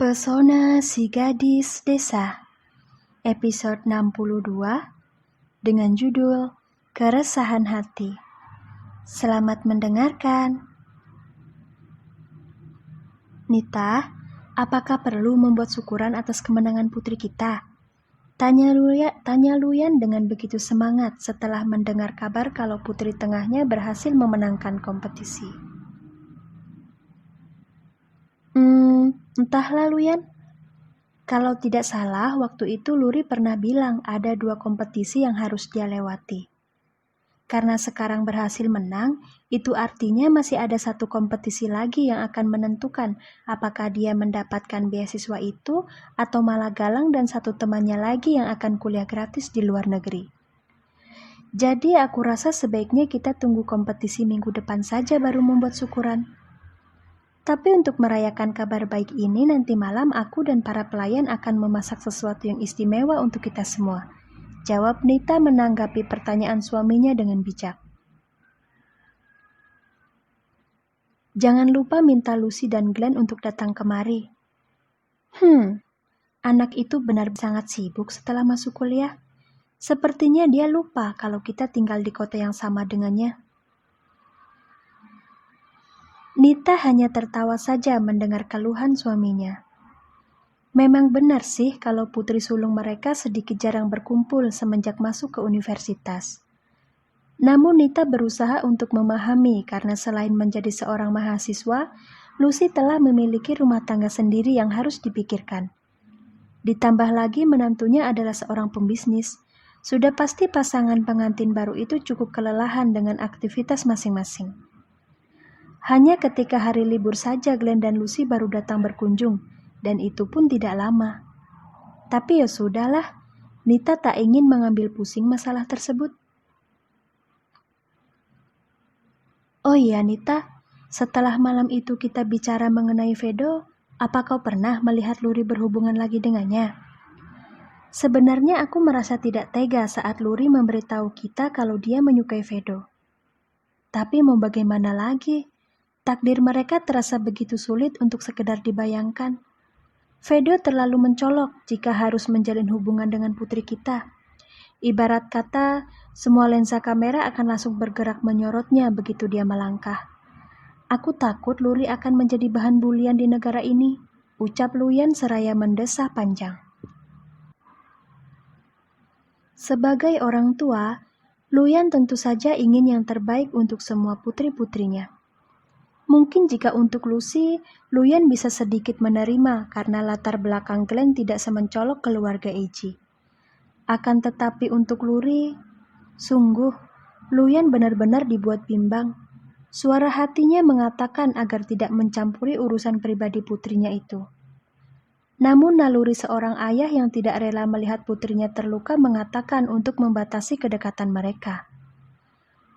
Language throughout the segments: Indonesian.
Pesona si Gadis Desa, episode 62, dengan judul Keresahan Hati. Selamat mendengarkan. Nita, apakah perlu membuat syukuran atas kemenangan putri kita? Tanya Luyan dengan begitu semangat setelah mendengar kabar kalau putri tengahnya berhasil memenangkan kompetisi. Entahlah Luyan. Kalau tidak salah, waktu itu Luri pernah bilang ada 2 kompetisi yang harus dia lewati. Karena sekarang berhasil menang, itu artinya masih ada 1 kompetisi lagi yang akan menentukan apakah dia mendapatkan beasiswa itu atau malah Galang dan 1 temannya lagi yang akan kuliah gratis di luar negeri. Jadi aku rasa sebaiknya kita tunggu kompetisi minggu depan saja baru membuat syukuran. Tapi untuk merayakan kabar baik ini, nanti malam aku dan para pelayan akan memasak sesuatu yang istimewa untuk kita semua. Jawab Nita menanggapi pertanyaan suaminya dengan bijak. Jangan lupa minta Lucy dan Glenn untuk datang kemari. Anak itu benar sangat sibuk setelah masuk kuliah. Sepertinya dia lupa kalau kita tinggal di kota yang sama dengannya. Nita hanya tertawa saja mendengar keluhan suaminya. Memang benar sih kalau putri sulung mereka sedikit jarang berkumpul semenjak masuk ke universitas. Namun Nita berusaha untuk memahami karena selain menjadi seorang mahasiswa, Lucy telah memiliki rumah tangga sendiri yang harus dipikirkan. Ditambah lagi menantunya adalah seorang pembisnis. Sudah pasti pasangan pengantin baru itu cukup kelelahan dengan aktivitas masing-masing. Hanya ketika hari libur saja Glenn dan Lucy baru datang berkunjung, dan itu pun tidak lama. Tapi ya sudahlah, Nita tak ingin mengambil pusing masalah tersebut. Oh iya Nita, setelah malam itu kita bicara mengenai Vedo, apa kau pernah melihat Luri berhubungan lagi dengannya? Sebenarnya aku merasa tidak tega saat Luri memberitahu kita kalau dia menyukai Vedo. Tapi mau bagaimana lagi? Takdir mereka terasa begitu sulit untuk sekedar dibayangkan. Vedo terlalu mencolok jika harus menjalin hubungan dengan putri kita. Ibarat kata, semua lensa kamera akan langsung bergerak menyorotnya begitu dia melangkah. Aku takut Luri akan menjadi bahan bulian di negara ini, ucap Luyan seraya mendesah panjang. Sebagai orang tua, Luyan tentu saja ingin yang terbaik untuk semua putri-putrinya. Mungkin jika untuk Lucy, Luyan bisa sedikit menerima karena latar belakang Glenn tidak semencolok keluarga Eiji. Akan tetapi untuk Luri, sungguh, Luyan benar-benar dibuat bimbang. Suara hatinya mengatakan agar tidak mencampuri urusan pribadi putrinya itu. Namun naluri seorang ayah yang tidak rela melihat putrinya terluka mengatakan untuk membatasi kedekatan mereka.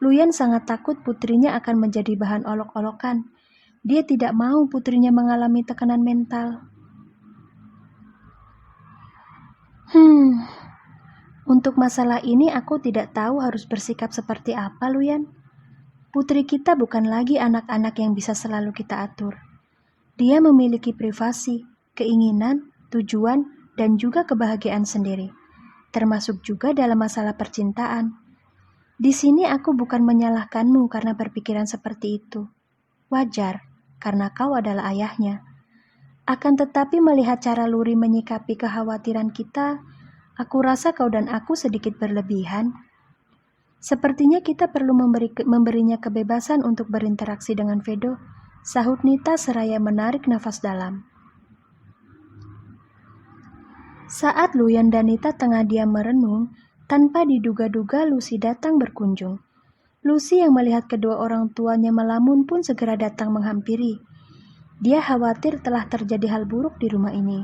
Luyan sangat takut putrinya akan menjadi bahan olok-olokan. Dia tidak mau putrinya mengalami tekanan mental. Untuk masalah ini aku tidak tahu harus bersikap seperti apa, Luyan. Putri kita bukan lagi anak-anak yang bisa selalu kita atur. Dia memiliki privasi, keinginan, tujuan, dan juga kebahagiaan sendiri. Termasuk juga dalam masalah percintaan. Di sini aku bukan menyalahkanmu karena berpikiran seperti itu. Wajar, karena kau adalah ayahnya. Akan tetapi melihat cara Luri menyikapi kekhawatiran kita, aku rasa kau dan aku sedikit berlebihan. Sepertinya kita perlu memberinya kebebasan untuk berinteraksi dengan Vedo, sahut Nita seraya menarik nafas dalam. Saat Luyan dan Nita tengah diam merenung, tanpa diduga-duga Lucy datang berkunjung. Lucy yang melihat kedua orang tuanya melamun pun segera datang menghampiri. Dia khawatir telah terjadi hal buruk di rumah ini.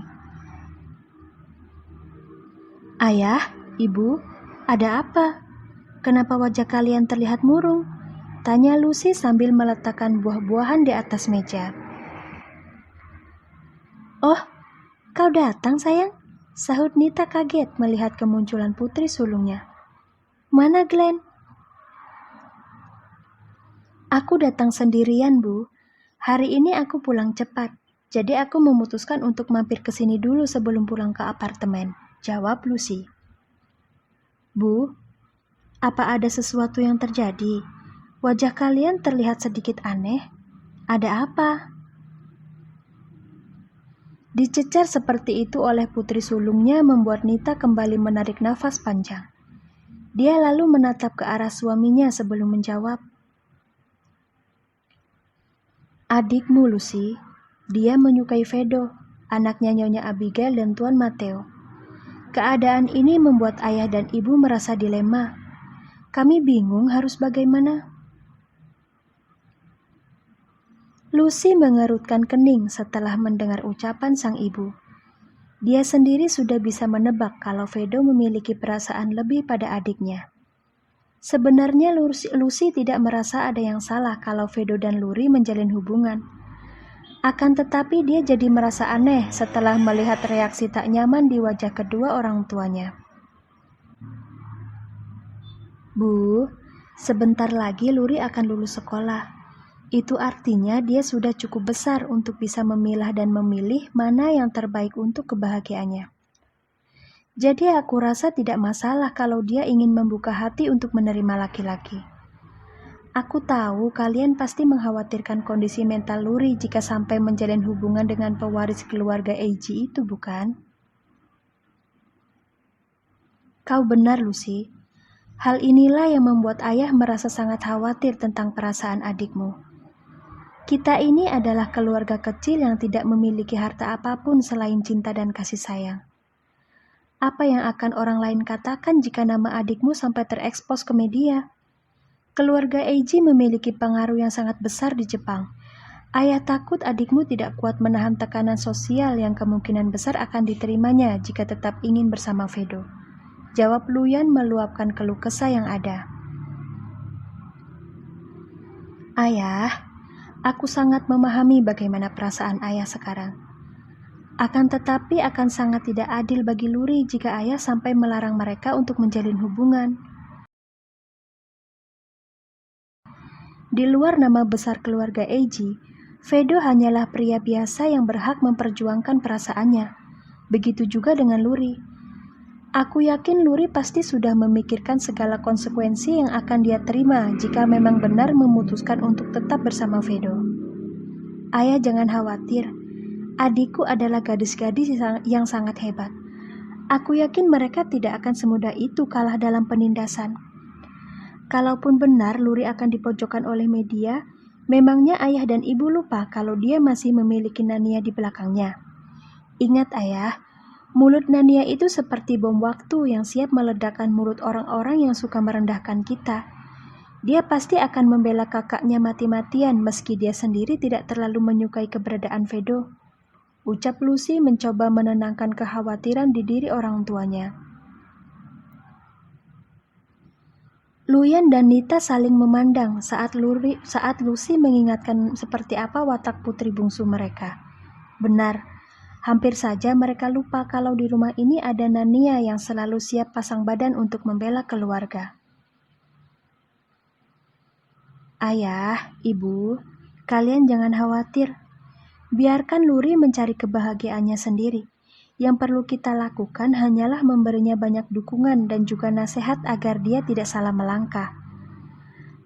Ayah, Ibu, ada apa? Kenapa wajah kalian terlihat murung? Tanya Lucy sambil meletakkan buah-buahan di atas meja. Oh, kau datang sayang? Sahut Nita kaget melihat kemunculan putri sulungnya. Mana Glenn? Aku datang sendirian, Bu. Hari ini aku pulang cepat. Jadi aku memutuskan untuk mampir ke sini dulu sebelum pulang ke apartemen, jawab Lucy. Bu, apa ada sesuatu yang terjadi? Wajah kalian terlihat sedikit aneh. Ada apa? Dicecar seperti itu oleh putri sulungnya membuat Nita kembali menarik nafas panjang. Dia lalu menatap ke arah suaminya sebelum menjawab. Adikmu, Lucy. Dia menyukai Vedo, anaknya Nyonya Abigail dan Tuan Mateo. Keadaan ini membuat ayah dan ibu merasa dilema. Kami bingung harus bagaimana. Lucy mengerutkan kening setelah mendengar ucapan sang ibu. Dia sendiri sudah bisa menebak kalau Vedo memiliki perasaan lebih pada adiknya. Sebenarnya Lucy tidak merasa ada yang salah kalau Vedo dan Luri menjalin hubungan. Akan tetapi dia jadi merasa aneh setelah melihat reaksi tak nyaman di wajah kedua orang tuanya. Bu, sebentar lagi Luri akan lulus sekolah. Itu artinya dia sudah cukup besar untuk bisa memilah dan memilih mana yang terbaik untuk kebahagiaannya. Jadi aku rasa tidak masalah kalau dia ingin membuka hati untuk menerima laki-laki. Aku tahu kalian pasti mengkhawatirkan kondisi mental Luri jika sampai menjalin hubungan dengan pewaris keluarga Eiji itu, bukan? Kau benar, Lucy. Hal inilah yang membuat ayah merasa sangat khawatir tentang perasaan adikmu. Kita ini adalah keluarga kecil yang tidak memiliki harta apapun selain cinta dan kasih sayang. Apa yang akan orang lain katakan jika nama adikmu sampai terekspos ke media? Keluarga Eiji memiliki pengaruh yang sangat besar di Jepang. Ayah takut adikmu tidak kuat menahan tekanan sosial yang kemungkinan besar akan diterimanya jika tetap ingin bersama Vedo. Jawab Luyan meluapkan keluh kesah yang ada. Ayah, aku sangat memahami bagaimana perasaan ayah sekarang. Akan tetapi akan sangat tidak adil bagi Luri jika ayah sampai melarang mereka untuk menjalin hubungan. Di luar nama besar keluarga Eiji, Vedo hanyalah pria biasa yang berhak memperjuangkan perasaannya. Begitu juga dengan Luri. Aku yakin Luri pasti sudah memikirkan segala konsekuensi yang akan dia terima jika memang benar memutuskan untuk tetap bersama Vedo. Ayah jangan khawatir. Adikku adalah gadis-gadis yang sangat hebat. Aku yakin mereka tidak akan semudah itu kalah dalam penindasan. Kalaupun benar Luri akan dipojokkan oleh media, memangnya ayah dan ibu lupa kalau dia masih memiliki Nania di belakangnya. Ingat ayah, mulut Nania itu seperti bom waktu yang siap meledakkan mulut orang-orang yang suka merendahkan kita. Dia pasti akan membela kakaknya mati-matian meski dia sendiri tidak terlalu menyukai keberadaan Vedo. Ucap Lucy mencoba menenangkan kekhawatiran di diri orang tuanya. Luyan dan Nita saling memandang saat Lucy mengingatkan seperti apa watak putri bungsu mereka. Benar, hampir saja mereka lupa kalau di rumah ini ada Nania yang selalu siap pasang badan untuk membela keluarga. Ayah, ibu, kalian jangan khawatir. Biarkan Luri mencari kebahagiaannya sendiri. Yang perlu kita lakukan hanyalah memberinya banyak dukungan dan juga nasihat agar dia tidak salah melangkah.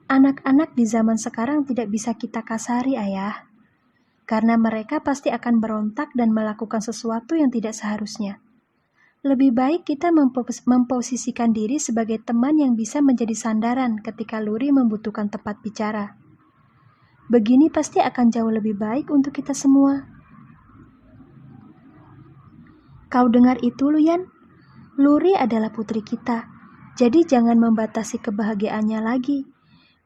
Anak-anak di zaman sekarang tidak bisa kita kasari, ayah. Karena mereka pasti akan berontak dan melakukan sesuatu yang tidak seharusnya. Lebih baik kita memposisikan diri sebagai teman yang bisa menjadi sandaran ketika Luri membutuhkan tempat bicara. Begini pasti akan jauh lebih baik untuk kita semua. Kau dengar itu, Luyan? Luri adalah putri kita, jadi jangan membatasi kebahagiaannya lagi.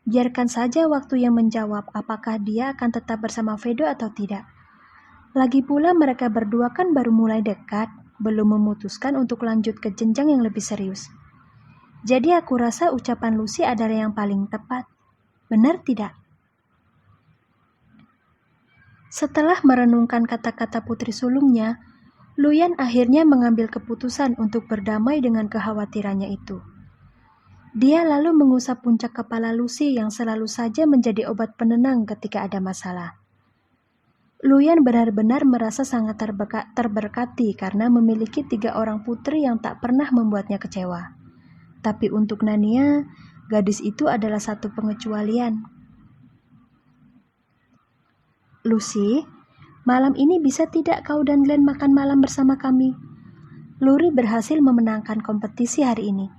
Biarkan saja waktu yang menjawab apakah dia akan tetap bersama Vedo atau tidak. Lagi pula mereka berdua kan baru mulai dekat, belum memutuskan untuk lanjut ke jenjang yang lebih serius. Jadi aku rasa ucapan Lucy adalah yang paling tepat. Benar tidak? Setelah merenungkan kata-kata putri sulungnya, Luyan akhirnya mengambil keputusan untuk berdamai dengan kekhawatirannya itu. Dia lalu mengusap puncak kepala Lucy yang selalu saja menjadi obat penenang ketika ada masalah. Luyan benar-benar merasa sangat terberkati karena memiliki 3 orang putri yang tak pernah membuatnya kecewa. Tapi untuk Nania, gadis itu adalah satu pengecualian. Lucy, malam ini bisa tidak kau dan Glenn makan malam bersama kami? Luri berhasil memenangkan kompetisi hari ini.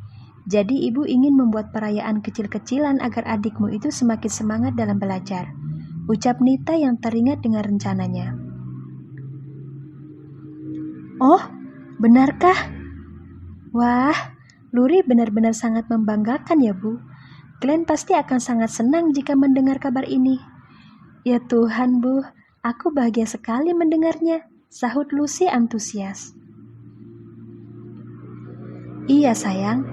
Jadi ibu ingin membuat perayaan kecil-kecilan agar adikmu itu semakin semangat dalam belajar. Ucap Nita yang teringat dengan rencananya. Oh, benarkah? Wah, Luri benar-benar sangat membanggakan ya, Bu. Glenn pasti akan sangat senang jika mendengar kabar ini. Ya Tuhan, Bu, aku bahagia sekali mendengarnya, sahut Lucy antusias. Iya sayang,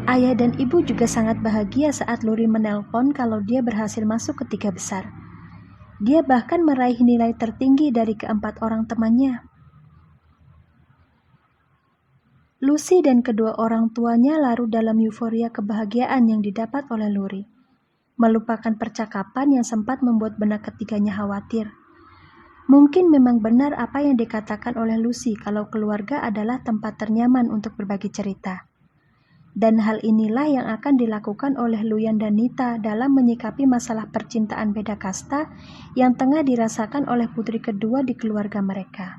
ayah dan ibu juga sangat bahagia saat Luri menelpon kalau dia berhasil masuk ke 3 besar. Dia bahkan meraih nilai tertinggi dari keempat orang temannya. Lucy dan kedua orang tuanya larut dalam euforia kebahagiaan yang didapat oleh Luri, melupakan percakapan yang sempat membuat benak ketiganya khawatir. Mungkin memang benar apa yang dikatakan oleh Lucy kalau keluarga adalah tempat ternyaman untuk berbagi cerita. Dan hal inilah yang akan dilakukan oleh Luyan dan Nita dalam menyikapi masalah percintaan beda kasta yang tengah dirasakan oleh putri kedua di keluarga mereka.